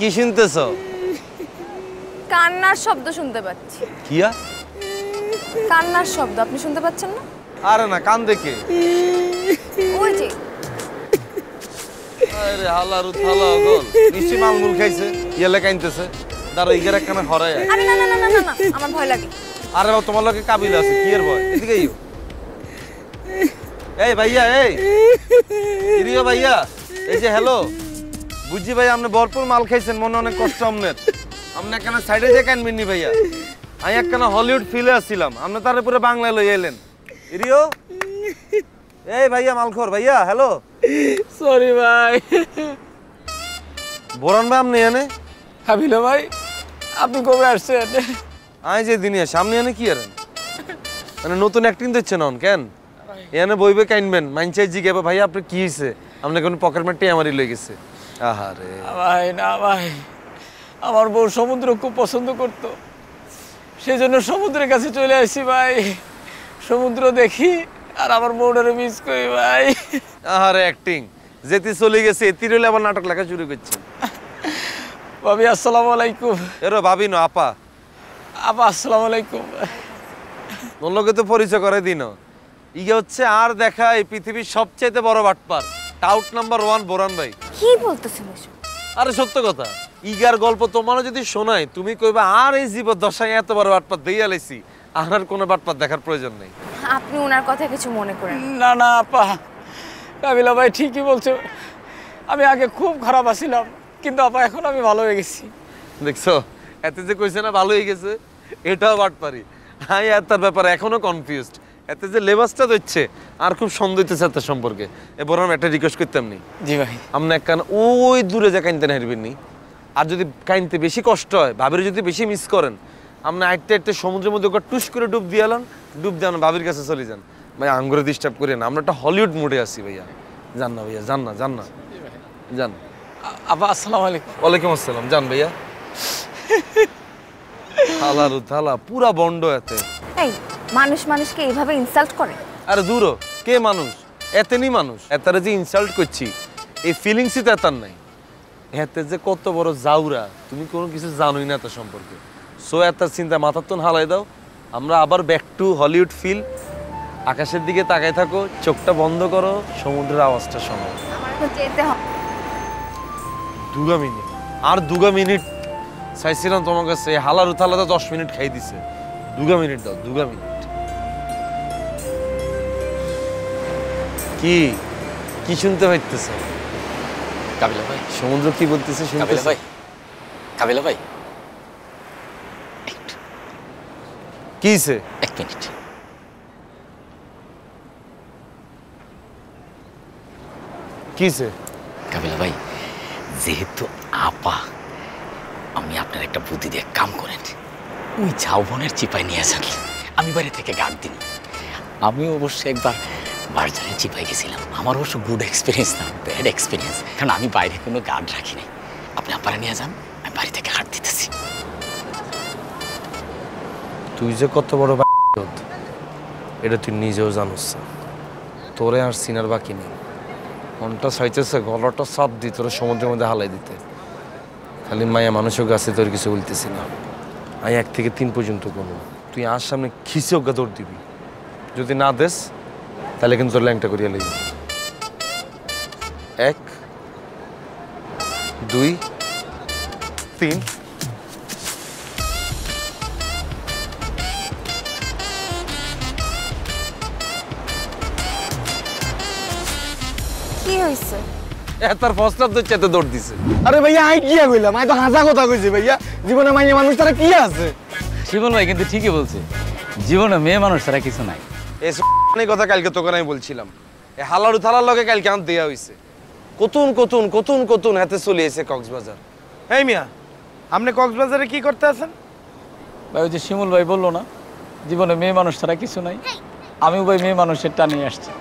কি শুনতেছো? কান্নার শব্দ শুনতে পাচ্ছি। কিয়া? কান্নার শব্দ আপনি শুনতে পাচ্ছেন না? আরে না, কান দেখে। ওই যে। আরে হালারু থালা গোল। নিশ্চয় মালমুল খাইছে, ইয়েলে কাইনতেছে। দাঁড়া ইগের একখানা হরায়। আরে না না না না না, আমার ভয় লাগে। আরে বাবা, তোমার লগে কাবিল আছে, কি এর ভয়? এদিকে আইও। এই ভাইয়া, এই ইরিও ভাইয়া, এই যে হ্যালো। বুঝছি ভাই, আপনি ভরপুর মাল খাইছেন, মনে অনেক কষ্ট আপনার। আপনি একখানা সাইডে যে কানবেননি ভাইয়া। আমি একখানা হলিউড ফিলে আসছিলাম, আপনি তার উপরে বাংলায় লই এলেন। ইরিও, এই ভাইয়া মালখোর ভাইয়া, হ্যালো। সরি ভাই। বোরান ভাই আপনি এনে? কাবিলা ভাই, আপনি কবে আসছেন? আমি যে দিনই সামনে এনে কি আরেন? মানে নতুন অ্যাক্টিং দিচ্ছেন অন কেন? এনে বইবে কাইনবেন, মাইনচাই জিজ্ঞাসা ভাই আপনি কি হয়েছে? আপনি কোন পকেট মারটি আমারই লই গেছে। আহারে ভাই না ভাই, আমার বউ সমুদ্র খুব পছন্দ করতো, সেই জন্য সমুদ্রের কাছে চলে আসি ভাই। সমুদ্র দেখি আর আমার বউটারে মিস করি ভাই। আহারে অ্যাক্টিং যেতে চলে গেছে, এতি রইলে আবার নাটক লেখা শুরু করছে। ভাবি আসসালামু আলাইকুম। এরো ভাবি না আপা। আপা আসসালামু আলাইকুম। ওর লোকে তো পরিচয় করে দিন। ইগে হচ্ছে আর দেখা এই পৃথিবীর সবচাইতে বড় বাটপার, টাউট নাম্বার 1 বোরান ভাই। কি বলতেছেন এসব? আরে সত্য কথা, ইগার গল্প তোমারও যদি শোনাই তুমি কইবা আর এই জীবন দশায় এত বড় বাটপার দিয়া লাইছি, আর কোনো বাটপার দেখার প্রয়োজন নেই। আপনি ওনার কথা কিছু মনে করেন না না আপা, কাবিলা ভাই ঠিকই বলছো। আমি আগে খুব খারাপ আছিলাম, কিন্তু আপা এখন আমি ভালো হয়ে গেছি। দেখছো, এতে যে কইছে না ভালো হয়ে গেছে, এটাও বাটপারি। আমি আর তার ব্যাপারে এখনো কনফিউজড। এতে যে লেবাসটা দিচ্ছে আর খুব সন্দেহ হইতেছে তার সম্পর্কে। এ বরং একটা রিকোয়েস্ট করতাম নি। জি ভাই। আপনি এক কান ওই দূরে যা কাইনতে হারবেন নি। আর যদি কাইনতে বেশি কষ্ট হয়, ভাবির যদি বেশি মিস করেন, আপনি আইতে আইতে সমুদ্রের মধ্যে ওকে টুস করে ডুব দিয়ে এলেন, ডুব দিয়ে ভাবির কাছে চলে যান। ভাই আঙ্গুরে ডিস্টার্ব করেন, আমরা একটা হলিউড মুডে আছি ভাইয়া। যান না ভাইয়া, যান না, যান না, যান। আপা আসসালামু আলাইকুম। ওয়ালাইকুম আসসালাম, যান ভাইয়া। থালারু থালা পুরা বন্ড এতে। এই মানুষ মানুষকে এইভাবে ইনসাল্ট করে? আরে দূর কে মানুষ, এতেনি মানুষ। এতারে যে ইনসাল্ট করছি, এই ফিলিংসই তো এতার নাই। এতে যে কত বড় জাউরা, তুমি কোনো কিছু জানোই না তার সম্পর্কে। সো এতার চিন্তা মাথার তো হালাই দাও। আমরা আবার ব্যাক টু হলিউড ফিল। আকাশের দিকে তাকায় থাকো, চোখটা বন্ধ করো, সমুদ্রের আওয়াজটা শোনো। আমার তো যেতে হবে। 2 মিনিট আর 2 মিনিট চাইছিলাম তোমার কাছে। হালারু থালাতে 10 মিনিট খাই দিছে। 2 মিনিট দাও, 2 মিনিট। কি কি শুনতে পাইতেছে? কাবিলা ভাই, সমুদ্র কি বলতেছে শুনতেছে? কাবিলা ভাই, কাবিলা ভাই কিছে? 1 মিনিট। কিছে? কাবিলা ভাই, যেহেতু আপা, আমি আপনার একটা বুদ্ধি দিয়ে কাম করেন। ওই ঝাউবনের চিপাই নিয়ে যান, আমি বাড়ি থেকে গার্ড দিন। আমি অবশ্য একবার বার্জারে চিপাই গেছিলাম, আমার অবশ্য গুড এক্সপিরিয়েন্স না, ব্যাড এক্সপিরিয়েন্স, কারণ আমি বাইরে কোনো গার্ড রাখি নাই। আপনি আপারা নিয়ে যান, আমি বাড়ি থেকে গার্ড দিতেছি। তুই যে কত বড় এটা তুই নিজেও জানোস। তোরে আর সিনার বাকি নেই। মনটা চাইতেছে গলাটা চাপ দি তোর সমুদ্রের মধ্যে হালাই দিতে। খালি মায়া মানুষের কাছে তোর কিছু বলতেছি না। আমি 1 থেকে 3 পর্যন্ত কোনো তুই আর সামনে খিসে অজ্ঞা দৌড় দিবি। যদি না দেস তাহলে কিন্তু তোর ল্যাংটা করিয়া লইবি। 1 2 3। কি হয়েছে? তার ফসলার তো চেতে দৌড় দিছে। আরে ভাইয়া আই কি কইলাম, আই তো হাসা কথা কইছি ভাইয়া। জীবনে মাইয়া মানুষ তারা কি আছে? শিবন ভাই কিন্তু ঠিকই বলছে, জীবনে মেয়ে মানুষ ছাড়া কিছু নাই। এই কথা কালকে তোকে আমি বলছিলাম। এই হালারু থালার লগে কালকে আম দেয়া হইছে। কতুন কতুন কতুন কতুন হাতে চলে এসে কক্সবাজার। এই মিয়া, আপনি কক্সবাজারে কি করতে আছেন? ভাই ওই যে শিমুল ভাই বললো না, জীবনে মেয়ে মানুষ ছাড়া কিছু নাই, আমিও ভাই মেয়ে মানুষের টানে আসছি।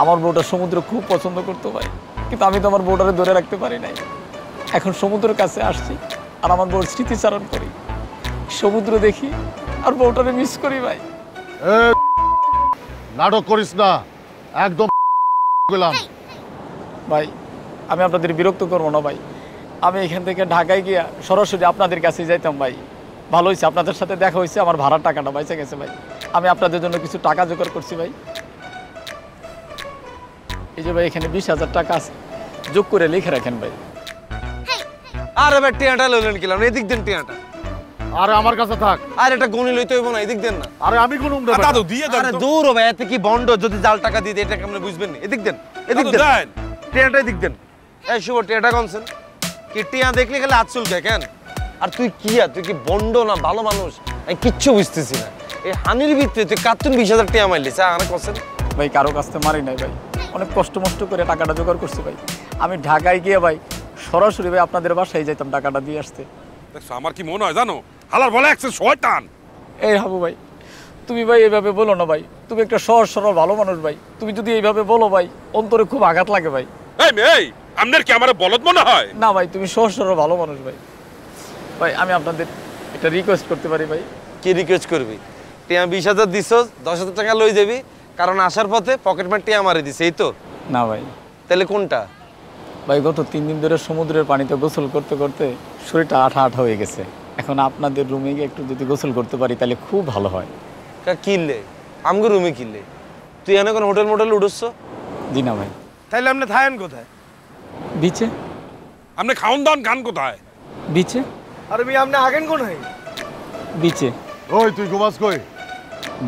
আমার বউটা সমুদ্র খুব পছন্দ করতো ভাই, কিন্তু আমি তো আমার বউটারে ধরে রাখতে পারি নাই। এখন সমুদ্রের কাছে আসছি আর আমার বউর স্মৃতিচারণ করি, সমুদ্র দেখি আর বউটারে মিস করি ভাই। নাটক করিস না, একদম গেলাম। ভাই আমি আপনাদের বিরক্ত করবো না ভাই, আমি এখান থেকে ঢাকায় গিয়া সরাসরি আপনাদের কাছে যাইতাম ভাই। ভালো হয়েছে আপনাদের সাথে দেখা হয়েছে, আমার ভাড়ার টাকাটা বেঁচে গেছে ভাই। আমি আপনাদের জন্য কিছু টাকা জোগাড় করছি ভাই। এই যে ভাই এখানে 20,000 টাকা আছে, যোগ করে লিখে রাখেন ভাই। আরে ভাই টিয়াটা লইলেন কিলাম, এদিক দেন টিয়াটা। আরে আমার কাছে থাক। আর এটা গনি লইতে হইব না, এদিক দেন না। আরে আমি কোন দাদু দিয়ে দেন আরে তো। দূর ভাই, এতে কি বন্ড? যদি জাল টাকা দিয়ে দেয় এটা কেমনে বুঝবেন না? এদিক দেন, এদিক দাদু দেন, দেন। টিয়াটা এদিক দেন। এই শুভ টিয়াটা কনছেন কি? টিয়া দেখলে খালি হাত চুলকে কেন? আর তুই কি তুই কি বন্ড না ভালো মানুষ? আমি কিচ্ছু বুঝতেছি না। এই হানির ভিতরে তুই কার্তুন 20,000 টিয়া মারলিস, আর কনছেন? ভাই কারো কাছ থেকে মারি নাই ভাই, অনেক কষ্ট মষ্ট করে টাকাটা জোগাড় করছি ভাই। আমি ঢাকায় গিয়ে ভাই সরাসরি ভাই আপনাদের বাসায় যাইতাম টাকাটা দিয়ে আসতে। দেখছো আমার কি মনে হয় জানো, হালার বলে একসে শয়তান। এই হাবু ভাই, তুমি ভাই এইভাবে বলো না ভাই, তুমি একটা সহজ সরল ভালো মানুষ ভাই। তুমি যদি এইভাবে বলো ভাই, অন্তরে খুব আঘাত লাগে ভাই। এই আপনার কি আমার বলদ মনে হয়? না ভাই, তুমি সহজ সরল ভালো মানুষ ভাই। ভাই আমি আপনাদের একটা রিকোয়েস্ট করতে পারি ভাই? কি রিকোয়েস্ট করবি? টিয়া 20,000 দিছস, 10,000 টাকা লই যাবি, কারণ আসার পথে পকেট মার টিয়া মারি দিছে, এই তো? না ভাই। তাহলে কোনটা? ভাই গত 3 দিন ধরে সমুদ্রের পানিতে গোসল করতে করতে শরীরটা আঠা আঠা হয়ে গেছে। এখন আপনাদের রুমে গিয়ে একটু যদি গোসল করতে পারি তাহলে খুব ভালো হয়। কিনলে আমগো রুমে কিনলে? তুই এনে কোন হোটেল মোটেল উঠছ? জি না ভাই। তাইলে আপনি থাকেন কোথায়? বিচে। আপনি খাওন দান গান কোথায়? বিচে। আরে আমি আপনি আগেন কোন হয়? বিচে। ওই তুই ঘুমাস কই?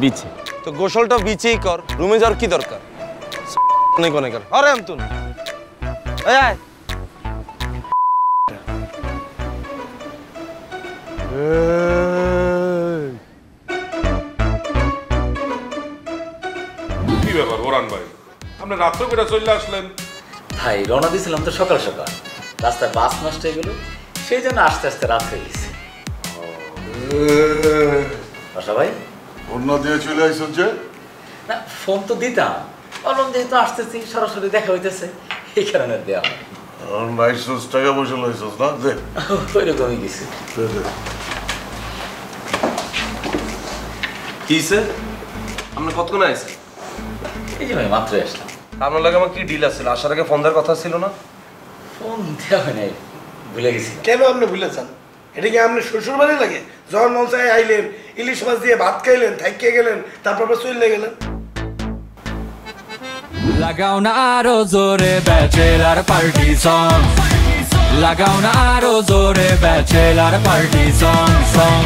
বিচে। তো গোসলটা বিচেই কর, রুমে যাওয়ার কি দরকার? অনেক অনেক আরে আমতুন এই আয়। কি ব্যাপার ওরান ভাই, আপনি রাত্রে করে চলে আসলেন? ভাই রওনা দিয়েছিলাম তো সকাল সকাল, রাস্তায় বাস নষ্ট হয়ে গেল, সেই জন্য আস্তে আস্তে রাত হয়ে গেছে। বাসা ভাই অন্য দিয়ে চলে আসছেন যে? না ফোন তো দিতাম, বললাম যেহেতু আসতেছি সরাসরি দেখা হইতেছে এই কারণে দেওয়া। নাইশোস টাকা পয়সা লাইছস না যে? ওইরকমই গেছি। কিসে আপনি কতক্ষণ আইছেন? এই যে ভাই মাত্র আসলাম। আপনার লাগে আমার কি ডিল আছে? আসার আগে ফোন দেওয়ার কথা ছিল না? ফোন দেওয়া হয় নাই, ভুলে গেছি। কেন আপনি ভুলেছেন? এটা কি আপনি শ্বশুর বাড়ি লাগে? যখন মন চাই আইলেন, ইলিশ মাছ দিয়ে ভাত খাইলেন, থাইকে গেলেন, তারপর চলে গেলেন। লাগাও না আরো জোরে ব্যাচেলার পার্টি সং, লাগাও না আরো জোরে ব্যাচেলার পার্টি সং।